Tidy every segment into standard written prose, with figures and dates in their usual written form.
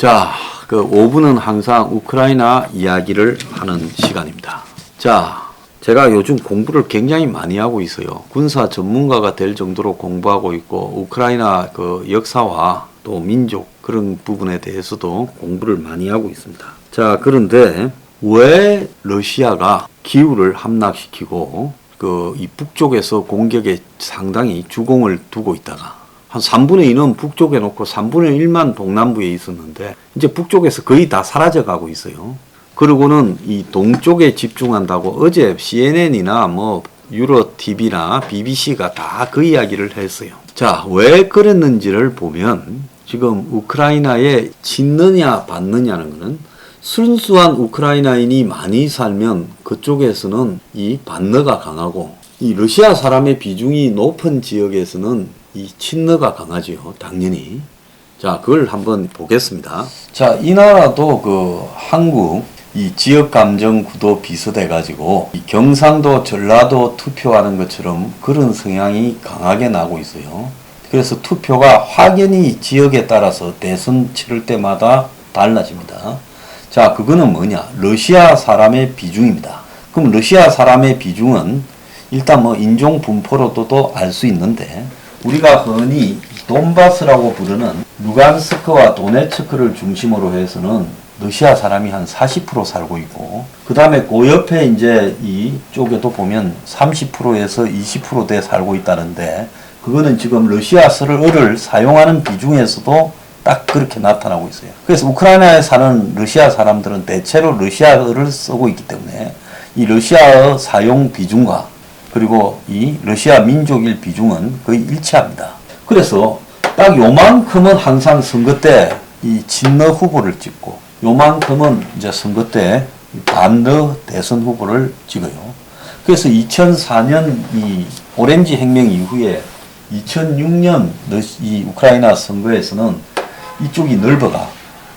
자, 그 5분은 항상 우크라이나 이야기를 하는 시간입니다. 자, 제가 요즘 공부를 굉장히 많이 하고 있어요. 군사 전문가가 될 정도로 공부하고 있고, 우크라이나 그 역사와 또 민족 그런 부분에 대해서도 공부를 많이 하고 있습니다. 자, 그런데 왜 러시아가 기후를 함락시키고 이 북쪽에서 공격에 상당히 주공을 두고 있다가 한 3분의 2는 북쪽에 놓고 3분의 1만 동남부에 있었는데 이제 북쪽에서 거의 다 사라져 가고 있어요. 그리고는 이 동쪽에 집중한다고 어제 CNN이나 뭐 유로TV나 BBC가 다 그 이야기를 했어요. 자, 왜 그랬는지를 보면 지금 우크라이나에 짓느냐 받느냐는 거는 순수한 우크라이나인이 많이 살면 그쪽에서는 이 반너가 강하고 이 러시아 사람의 비중이 높은 지역에서는 이 친러가 강하지요. 당연히. 자, 그걸 한번 보겠습니다. 자, 이 나라도 한국 이 지역 감정 구도 비슷해 가지고 이 경상도 전라도 투표하는 것처럼 그런 성향이 강하게 나고 있어요. 그래서 투표가 확연히 지역에 따라서 대선 치를 때마다 달라집니다. 자, 그거는 뭐냐? 러시아 사람의 비중입니다. 그럼 러시아 사람의 비중은 일단 뭐 인종 분포로도 알 수 있는데 우리가 흔히 돈바스라고 부르는 루간스크와 도네츠크를 중심으로 해서는 러시아 사람이 한 40% 살고 있고, 그 다음에 그 옆에 이제 이쪽에도 보면 30%에서 20%대 살고 있다는데, 그거는 지금 러시아어를 사용하는 비중에서도 딱 그렇게 나타나고 있어요. 그래서 우크라이나에 사는 러시아 사람들은 대체로 러시아어를 쓰고 있기 때문에 이 러시아어 사용 비중과 그리고 이 러시아 민족일 비중은 거의 일치합니다. 그래서 딱 요만큼은 항상 선거 때 이 친러 후보를 찍고, 요만큼은 이제 선거 때 반러 대선 후보를 찍어요. 그래서 2004년 이 오렌지 혁명 이후에 2006년 이 우크라이나 선거에서는 이쪽이 넓어가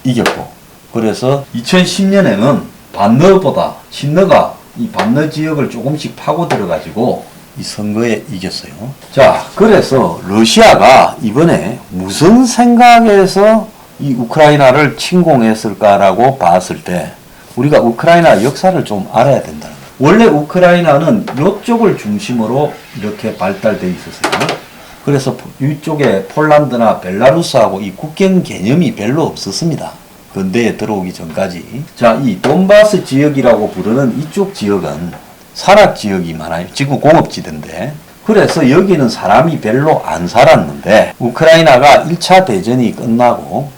이겼고, 그래서 2010년에는 반러보다 친러가 이 반러 지역을 조금씩 파고들어가지고 이 선거에 이겼어요. 자, 그래서 러시아가 이번에 무슨 생각에서 이 우크라이나를 침공했을까라고 봤을 때 우리가 우크라이나 역사를 좀 알아야 된다는 거예요. 원래 우크라이나는 이쪽을 중심으로 이렇게 발달되어 있었어요. 그래서 이쪽에 폴란드나 벨라루스하고 이 국경 개념이 별로 없었습니다. 근대에 들어오기 전까지. 자, 이 돈바스 지역이라고 부르는 이쪽 지역은 산악 지역이 많아요. 지금 공업지대인데. 그래서 여기는 사람이 별로 안 살았는데 우크라이나가 1차 대전이 끝나고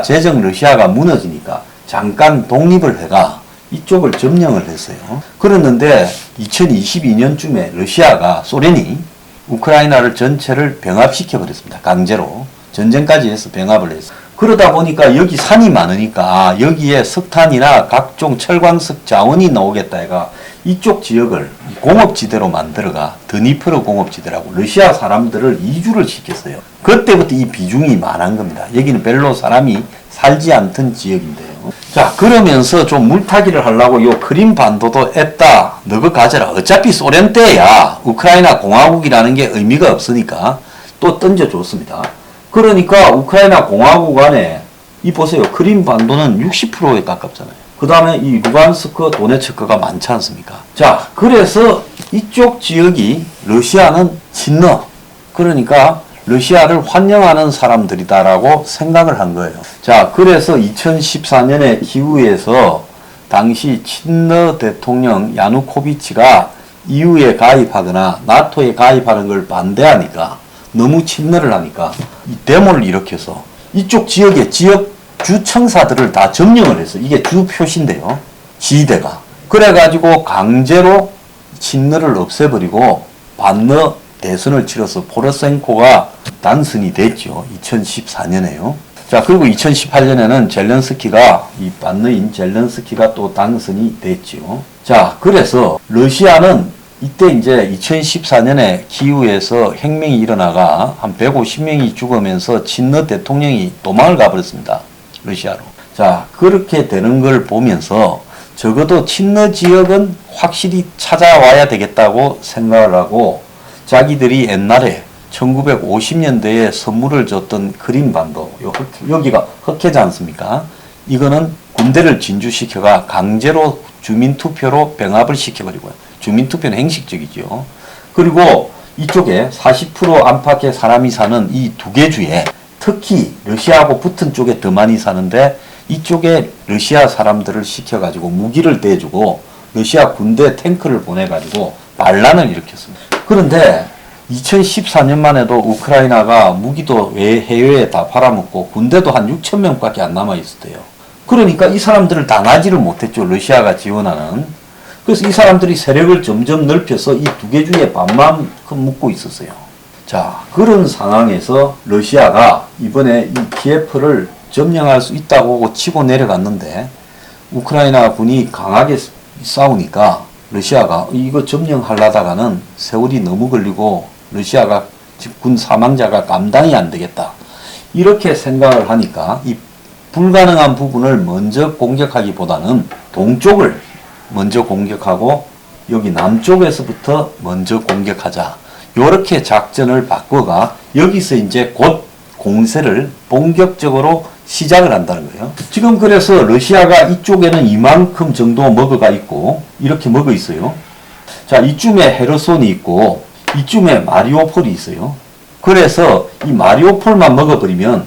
제정 러시아가 무너지니까 잠깐 독립을 해가 이쪽을 점령을 했어요. 그랬는데 2022년쯤에 소련이 우크라이나를 전체를 병합시켜 버렸습니다. 강제로. 전쟁까지 해서 병합을 했어요. 그러다 보니까 여기 산이 많으니까 여기에 석탄이나 각종 철광석 자원이 나오겠다 해가 이쪽 지역을 공업지대로 만들어가 드니프르 공업지대라고 러시아 사람들을 이주를 시켰어요. 그때부터 이 비중이 많은 겁니다. 여기는 별로 사람이 살지 않던 지역인데요. 자, 그러면서 좀 물타기를 하려고 요 크림 반도도 했다. 너거 가져라. 어차피 소련 때야 우크라이나 공화국이라는 게 의미가 없으니까 또 던져줬습니다. 그러니까 우크라이나 공화국 안에 보세요. 크림 반도는 60%에 가깝잖아요. 그 다음에 이 루간스크, 도네츠크가 많지 않습니까? 자, 그래서 이쪽 지역이 러시아는 친러. 그러니까 러시아를 환영하는 사람들이다라고 생각을 한 거예요. 자, 그래서 2014년에 기후에서 당시 친러 대통령 야누코비치가 EU에 가입하거나 나토에 가입하는 걸 반대하니까 너무 친러를 하니까 이 데모를 일으켜서 이쪽 지역의 지역 주청사들을 다 점령을 했어요. 이게 주 표시인데요. 지휘대가. 그래가지고 강제로 친러를 없애버리고 반러 대선을 치러서 포로셴코가 당선이 됐죠. 2014년에요. 자, 그리고 2018년에는 젤렌스키가 이 반러인 젤렌스키가 또 당선이 됐죠. 자, 그래서 러시아는 이때 이제 2014년에 키우에서 혁명이 일어나가 한 150명이 죽으면서 친러 대통령이 도망을 가버렸습니다. 러시아로. 자, 그렇게 되는 걸 보면서 적어도 친러 지역은 확실히 찾아와야 되겠다고 생각을 하고 자기들이 옛날에 1950년대에 선물을 줬던 크림반도, 여기가 흑해지 않습니까? 이거는 군대를 진주시켜가 강제로 주민투표로 병합을 시켜버리고요. 주민투표는 행식적이죠. 그리고 이쪽에 40% 안팎의 사람이 사는 이 두 개 주에 특히 러시아하고 붙은 쪽에 더 많이 사는데 이쪽에 러시아 사람들을 시켜가지고 무기를 떼주고 러시아 군대 탱크를 보내가지고 반란을 일으켰습니다. 그런데 2014년만 해도 우크라이나가 무기도 해외에 다 팔아먹고 군대도 한 6천 명밖에 안 남아있었대요. 그러니까 이 사람들을 당하지를 못했죠. 러시아가 지원하는. 그래서 이 사람들이 세력을 점점 넓혀서 이 두 개 주에 반만큼 묻고 있었어요. 자, 그런 상황에서 러시아가 이번에 이 키예프를 점령할 수 있다고 치고 내려갔는데 우크라이나 군이 강하게 싸우니까 러시아가 이거 점령하려다가는 세월이 너무 걸리고 러시아가 군 사망자가 감당이 안 되겠다. 이렇게 생각을 하니까 이 불가능한 부분을 먼저 공격하기보다는 동쪽을 먼저 공격하고 여기 남쪽에서부터 먼저 공격하자. 이렇게 작전을 바꿔가 여기서 이제 곧 공세를 본격적으로 시작을 한다는 거예요. 지금 그래서 러시아가 이쪽에는 이만큼 정도 먹어가 있고 이렇게 먹어 있어요. 자, 이쯤에 헤르손이 있고 이쯤에 마리오폴이 있어요. 그래서 이 마리오폴만 먹어버리면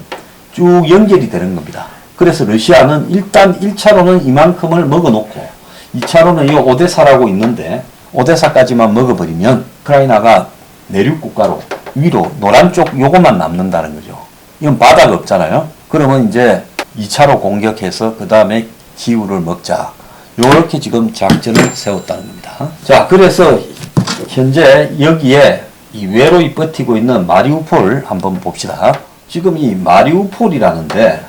쭉 연결이 되는 겁니다. 그래서 러시아는 일단 1차로는 이만큼을 먹어놓고 2차로는 이 오데사라고 있는데 오데사까지만 먹어버리면 우크라이나가 내륙 국가로 위로 노란 쪽 요것만 남는다는 거죠. 이건 바다가 없잖아요. 그러면 이제 2차로 공격해서 그 다음에 기후를 먹자. 요렇게 지금 작전을 세웠다는 겁니다. 자, 그래서 현재 여기에 이 외로이 버티고 있는 마리우폴 한번 봅시다. 지금 이 마리우폴이라는데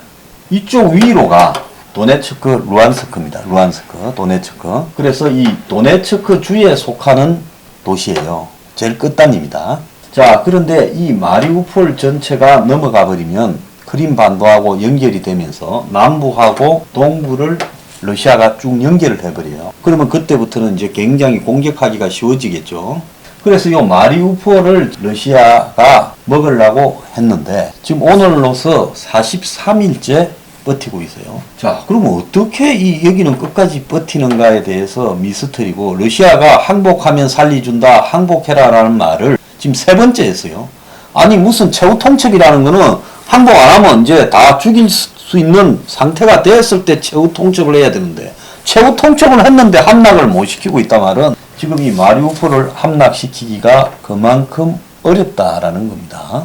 이쪽 위로가 도네츠크, 루안스크입니다. 루안스크, 도네츠크. 그래서 이 도네츠크 주에 속하는 도시예요. 제일 끝단입니다. 자, 그런데 이 마리우폴 전체가 넘어가 버리면 크림반도하고 연결이 되면서 남부하고 동부를 러시아가 쭉 연결을 해버려요. 그러면 그때부터는 이제 굉장히 공격하기가 쉬워지겠죠. 그래서 이 마리우폴을 러시아가 먹으려고 했는데 지금 오늘로서 43일째 버티고 있어요. 자, 그러면 어떻게 여기는 끝까지 버티는가에 대해서 미스터리고 러시아가 항복하면 살려준다, 항복해라라는 말을 지금 3번째 했어요. 아니 무슨 최후 통첩이라는 거는 항복 안 하면 이제 다 죽일 수 있는 상태가 되었을 때 최후 통첩을 해야 되는데 최후 통첩을 했는데 함락을 못 시키고 있단 말은 지금 이 마리우폴을 함락시키기가 그만큼 어렵다라는 겁니다.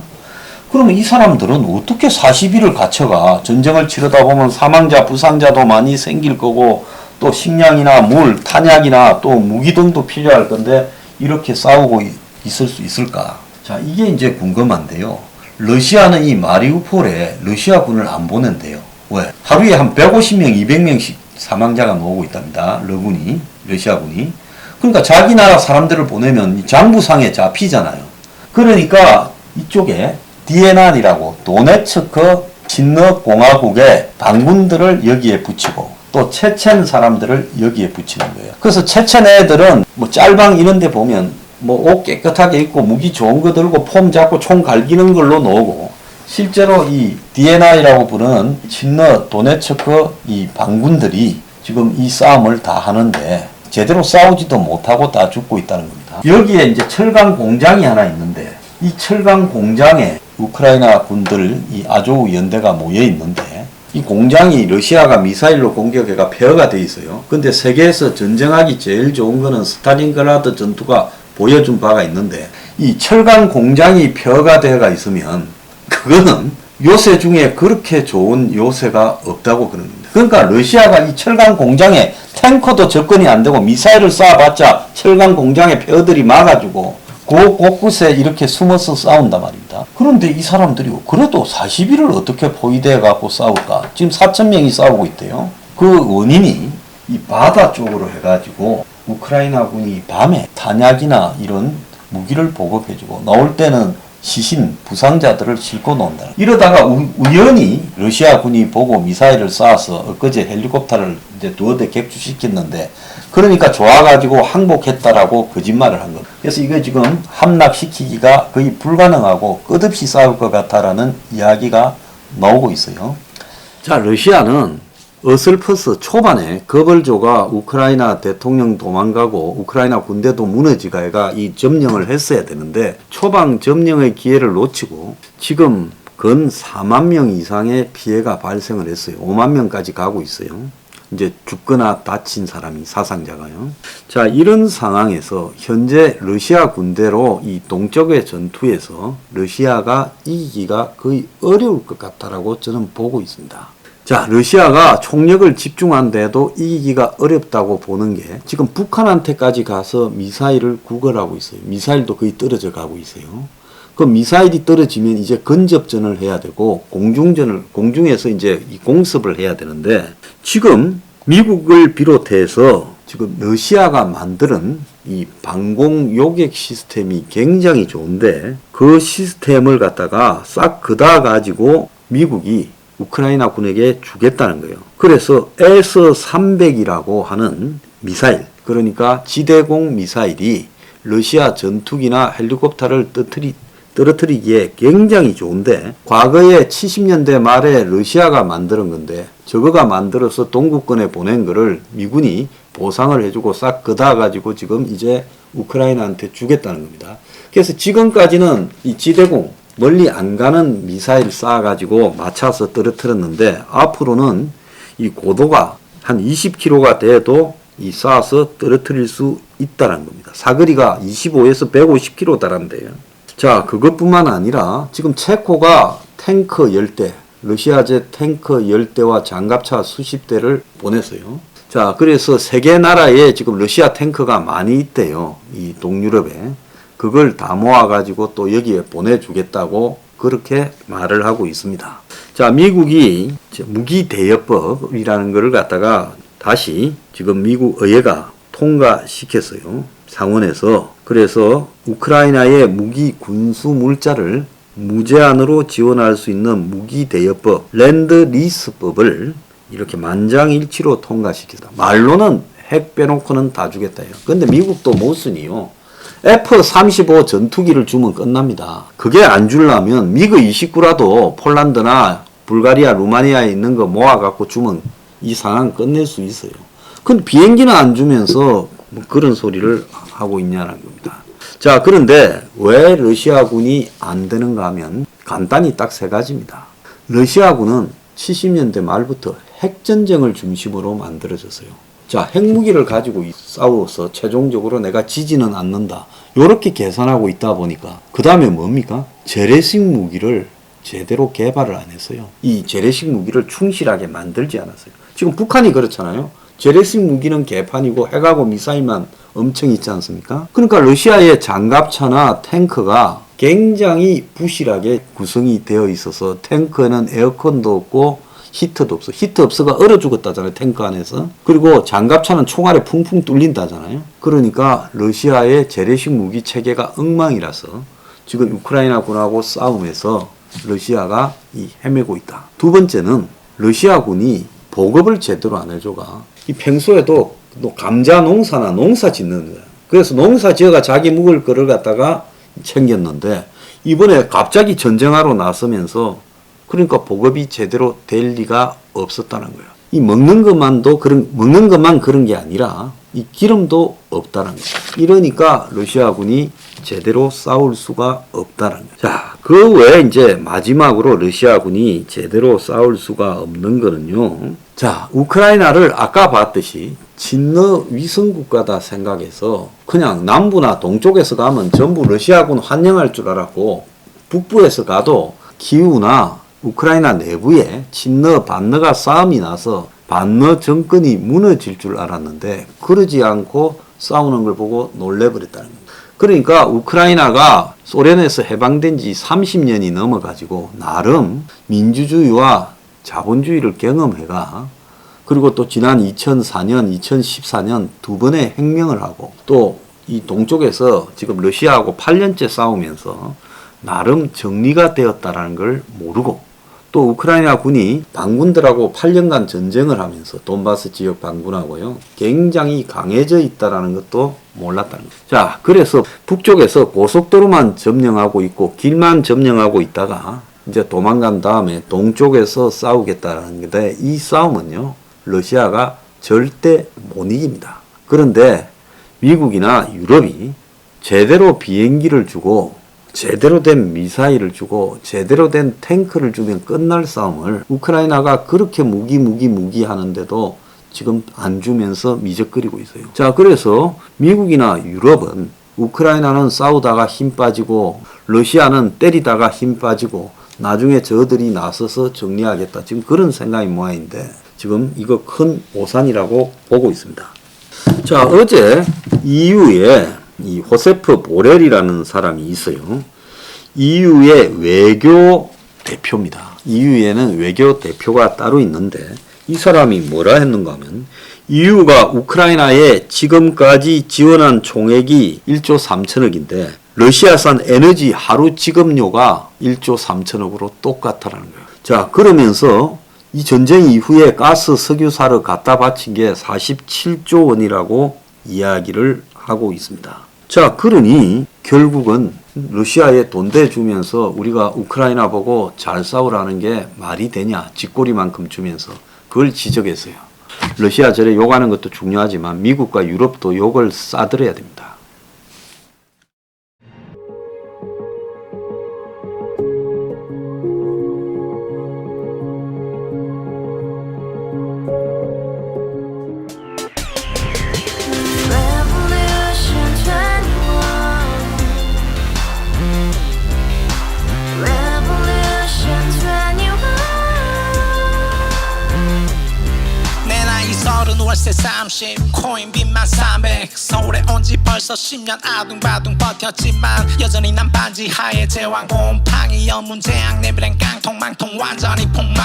그러면 이 사람들은 어떻게 40일을 갇혀가 전쟁을 치르다 보면 사망자, 부상자도 많이 생길 거고 또 식량이나 물, 탄약이나 또 무기 등도 필요할 건데 이렇게 싸우고 있을 수 있을까? 자, 이게 이제 궁금한데요. 러시아는 이 마리우폴에 러시아군을 안 보낸대요. 왜? 하루에 한 150명, 200명씩 사망자가 나오고 있답니다. 러시아군이. 그러니까 자기 나라 사람들을 보내면 장부상에 잡히잖아요. 그러니까 이쪽에 DNR이라고 도네츠크 친러 공화국의 반군들을 여기에 붙이고 또 체첸 사람들을 여기에 붙이는 거예요. 그래서 체첸 애들은 뭐 짤방 이런 데 보면 뭐 옷 깨끗하게 입고 무기 좋은 거 들고 폼 잡고 총 갈기는 걸로 나오고 실제로 이 DNR이라고 부르는 친러 도네츠크 이 반군들이 지금 이 싸움을 다 하는데 제대로 싸우지도 못하고 다 죽고 있다는 겁니다. 여기에 이제 철강 공장이 하나 있는데 이 철강 공장에 우크라이나 군들 이 아조우 연대가 모여 있는데 이 공장이 러시아가 미사일로 공격해가 폐허가 돼 있어요. 근데 세계에서 전쟁하기 제일 좋은 거는 스탈린그라드 전투가 보여준 바가 있는데 이 철강 공장이 폐허가 되어가 있으면 그거는 요새 중에 그렇게 좋은 요새가 없다고 그런 겁니다. 그러니까 러시아가 이 철강 공장에 탱커도 접근이 안 되고 미사일을 쏴봤자 철강 공장에 폐허들이 막아주고 그 곳곳에 이렇게 숨어서 싸운단 말입니다. 그런데 이 사람들이 그래도 40일을 어떻게 포위되어 갖고 싸울까? 지금 4,000명이 싸우고 있대요. 그 원인이 이 바다 쪽으로 해가지고 우크라이나군이 밤에 탄약이나 이런 무기를 보급해주고 나올 때는 시신 부상자들을 싣고 논다. 이러다가 우연히 러시아군이 보고 미사일을 쏴서 엊그제 헬리콥터를 이제 두어 대 격추시켰는데, 그러니까 좋아가지고 항복했다라고 거짓말을 한 겁니다. 그래서 이거 지금 함락시키기가 거의 불가능하고 끝없이 싸울 것 같다라는 이야기가 나오고 있어요. 자, 러시아는 어설퍼서 초반에 거벌조가 우크라이나 대통령 도망가고 우크라이나 군대도 무너지가 해가 이 점령을 했어야 되는데, 초반 점령의 기회를 놓치고 지금 근 4만 명 이상의 피해가 발생을 했어요. 5만 명까지 가고 있어요. 이제 죽거나 다친 사람이, 사상자가요. 자, 이런 상황에서 현재 러시아 군대로 이 동쪽의 전투에서 러시아가 이기기가 거의 어려울 것 같다라고 저는 보고 있습니다. 자, 러시아가 총력을 집중한데도 이기기가 어렵다고 보는 게, 지금 북한한테까지 가서 미사일을 구걸하고 있어요. 미사일도 거의 떨어져 가고 있어요. 그 미사일이 떨어지면 이제 근접전을 해야 되고, 공중에서 이제 이 공습을 해야 되는데, 지금 미국을 비롯해서 지금 러시아가 만드는 이 방공 요격 시스템이 굉장히 좋은데, 그 시스템을 갖다가 싹 걷어 가지고 미국이 우크라이나 군에게 주겠다는 거예요. 그래서 S-300이라고 하는 미사일, 그러니까 지대공 미사일이 러시아 전투기나 헬리콥터를 떨어뜨리기에 굉장히 좋은데, 과거에 70년대 말에 러시아가 만드는 건데, 저거가 만들어서 동구권에 보낸 거를 미군이 보상을 해주고 싹 걷어 가지고 지금 이제 우크라이나한테 주겠다는 겁니다. 그래서 지금까지는 이 지대공, 멀리 안 가는 미사일 쏴가지고 맞춰서 떨어뜨렸는데, 앞으로는 이 고도가 한 20km가 돼도 이 쏴서 떨어뜨릴 수 있다는 겁니다. 사거리가 25에서 150km 달한대요. 자, 그것뿐만 아니라 지금 체코가 탱크 10대, 러시아제 탱크 10대와 장갑차 수십 대를 보냈어요. 자, 그래서 세계 나라에 지금 러시아 탱크가 많이 있대요. 이 동유럽에. 그걸 다 모아가지고 또 여기에 보내주겠다고 그렇게 말을 하고 있습니다. 자, 미국이 무기대여법이라는 것을 갖다가 다시 지금 미국 의회가 통과시켰어요. 상원에서. 그래서 우크라이나의 무기 군수 물자를 무제한으로 지원할 수 있는 무기대여법, 랜드리스법을 이렇게 만장일치로 통과시켰다. 말로는 핵 빼놓고는 다 주겠다요. 근데 미국도 못 쓰니요. F-35 전투기를 주면 끝납니다. 그게 안 주려면 미그 29라도 폴란드나 불가리아, 루마니아에 있는 거 모아갖고 주면 이 상황 끝낼 수 있어요. 근데 비행기는 안 주면서 뭐 그런 소리를 하고 있냐는 겁니다. 자, 그런데 왜 러시아군이 안 되는가 하면 간단히 딱 세 가지입니다. 러시아군은 70년대 말부터 핵전쟁을 중심으로 만들어졌어요. 자, 핵무기를 가지고 싸워서 최종적으로 내가 지지는 않는다, 요렇게 계산하고 있다 보니까 그 다음에 뭡니까? 재래식 무기를 제대로 개발을 안 했어요. 이 재래식 무기를 충실하게 만들지 않았어요. 지금 북한이 그렇잖아요. 재래식 무기는 개판이고 핵하고 미사일만 엄청 있지 않습니까? 그러니까 러시아의 장갑차나 탱크가 굉장히 부실하게 구성이 되어 있어서 탱크에는 에어컨도 없고 히터도 없어. 히터 없어가 얼어 죽었다잖아요, 탱크 안에서. 그리고 장갑차는 총알에 풍풍 뚫린다잖아요. 그러니까 러시아의 재래식 무기 체계가 엉망이라서 지금 우크라이나군하고 싸움에서 러시아가 헤매고 있다. 두 번째는 러시아군이 보급을 제대로 안 해줘가. 이 평소에도 감자 농사나 농사 짓는 거야. 그래서 농사 지어가 자기 먹을 거를 갖다가 챙겼는데, 이번에 갑자기 전쟁하러 나서면서 그러니까 보급이 제대로 될 리가 없었다는 거예요. 이 먹는 것만 그런 게 아니라 이 기름도 없다는 거예요. 이러니까 러시아군이 제대로 싸울 수가 없다는 거예요. 자, 그 외에 이제 마지막으로 러시아군이 제대로 싸울 수가 없는 거는요. 자, 우크라이나를 아까 봤듯이 친러 위성국가다 생각해서 그냥 남부나 동쪽에서 가면 전부 러시아군 환영할 줄 알았고, 북부에서 가도 키우나 우크라이나 내부에 친러 반러가 싸움이 나서 반러 정권이 무너질 줄 알았는데 그러지 않고 싸우는 걸 보고 놀래버렸다는 겁니다. 그러니까 우크라이나가 소련에서 해방된 지 30년이 넘어가지고 나름 민주주의와 자본주의를 경험해가, 그리고 또 지난 2004년, 2014년 두 번의 혁명을 하고, 또 이 동쪽에서 지금 러시아하고 8년째 싸우면서 나름 정리가 되었다라는 걸 모르고 또 우크라이나 군이 반군들하고 8년간 전쟁을 하면서 돈바스 지역 반군하고요. 굉장히 강해져 있다라는 것도 몰랐다는 거죠. 자, 그래서 북쪽에서 고속도로만 점령하고 있고 길만 점령하고 있다가 이제 도망간 다음에 동쪽에서 싸우겠다는 건데 이 싸움은요. 러시아가 절대 못 이깁니다. 그런데 미국이나 유럽이 제대로 비행기를 주고 제대로 된 미사일을 주고 제대로 된 탱크를 주면 끝날 싸움을 우크라이나가 그렇게 무기 하는데도 지금 안 주면서 미적거리고 있어요. 자, 그래서 미국이나 유럽은 우크라이나는 싸우다가 힘 빠지고 러시아는 때리다가 힘 빠지고 나중에 저들이 나서서 정리하겠다. 지금 그런 생각이 모양인데 지금 이거 큰 오산이라고 보고 있습니다. 자, 어제 EU에 이 호세프 보렐이라는 사람이 있어요. EU의 외교 대표입니다. EU에는 외교 대표가 따로 있는데 이 사람이 뭐라 했는가 하면 EU가 우크라이나에 지금까지 지원한 총액이 1조 3천억인데 러시아산 에너지 하루 지급료가 1조 3천억으로 똑같다라는 거예요. 자, 그러면서 이 전쟁 이후에 가스, 석유 사러 갖다 바친 게 47조 원이라고 이야기를 하고 있습니다. 자, 그러니 결국은 러시아에 돈 대주면서 우리가 우크라이나 보고 잘 싸우라는 게 말이 되냐, 쥐꼬리만큼 주면서 그걸 지적했어요. 러시아 저래 욕하는 것도 중요하지만 미국과 유럽도 욕을 싸들어야 됩니다. 월세 30 코인빚만 300 서울에 온 지 벌써 10년 아둥바둥 버텼지만 여전히 난 반지 하에 제왕 곰팡이 연문제약 내비랑 깡통망통 완전히 폭망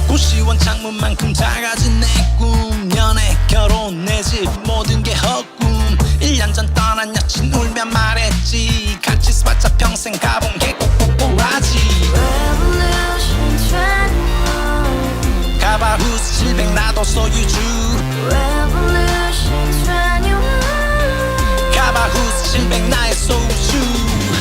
고시원 창문만큼 작아진 내 꿈 연애 결혼 내 집 모든 게 헛꿈 1년 전 떠난 여친 울며 말했지 같이 스파차 평생 가본 게 꼭꼭꼭하지 가바후스 700 나도 소유주 가바후스 700 나의 소주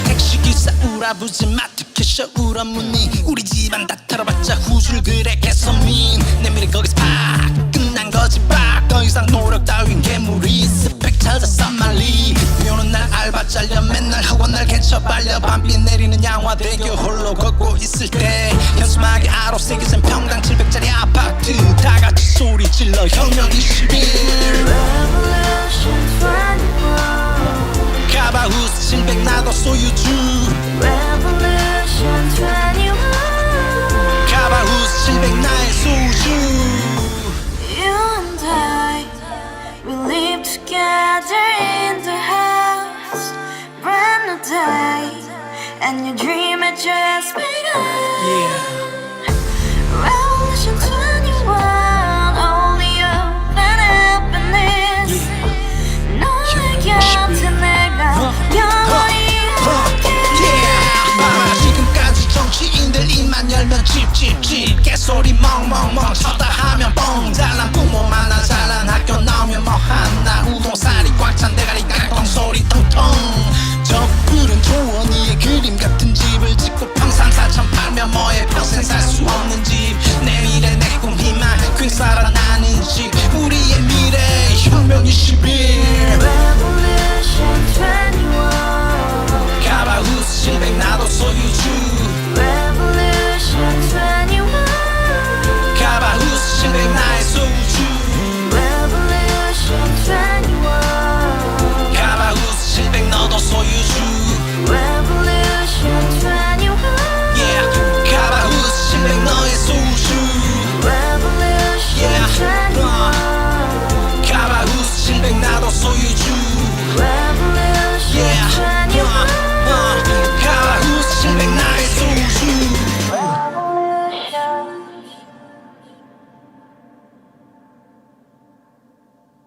택시기사 우라부지 마트 캐셔 울어문이 우리 집안 다 털어봤자 후줄 그래 개선민 내 미래 거기서 팍 끝난 거지 팍더 이상 노력 따윈 괴물이 스펙 찾아서 말리 비오는 날 알바 잘려 맨날 학원 날 개쳐 발려 밤비 내리는 양화대교 홀로 걷고 있을 때 현수막에 아로 새겨진 평당 700짜리 아파트 다같이 소리 질러 혁명 21 가바후스 700 나도 소유주 가바후스 700 나의 소주 You and I, we live together in the house. Brand new day, and your dream had just begun. Yeah